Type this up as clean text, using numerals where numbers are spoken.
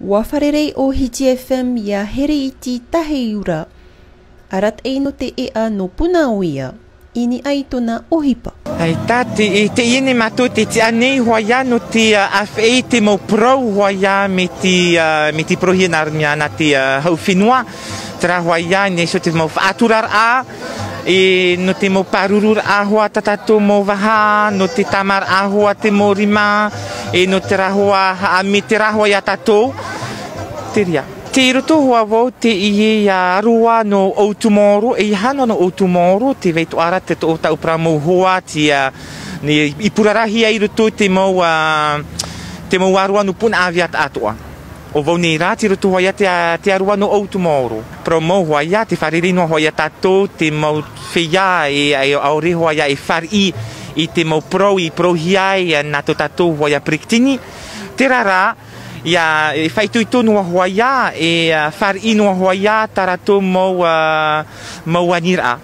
Wafarerei o Hiti FM ia here iti taheura. Arat ei no te ea no puna o ia. Ini ai tona ohipa. Ai tati, te iene matuti, te anei hoia no te afei te mau prou hoia me te prohianar mea na te hau whenua. Tera hoia nei so te mau whaaturar a, e no te mau parurur a hoa tatato mau waha, no te tamar a hoa te mau rima, e no te rahoa, me te rahoa ia tatou. Te ria. Te roto hoa wau te ie a rua no Outumoro, e hana no Outumoro, te veitu ara te to tau pra mau hoa, i purarahi ai roto te mau arua no puna aviat atua. O vau nei rā, te roto hoa te arua no Outumoro. Pro mau hoa ia, te whariri no hoa ia tatou, te mau whia e aore hoa ia e whari i te mau pro i prohiai na to tatou hoa ia priktini. Te rara, ia e whaitui tonu a hoa ia, e whari ino a hoa ia tarato mau anira.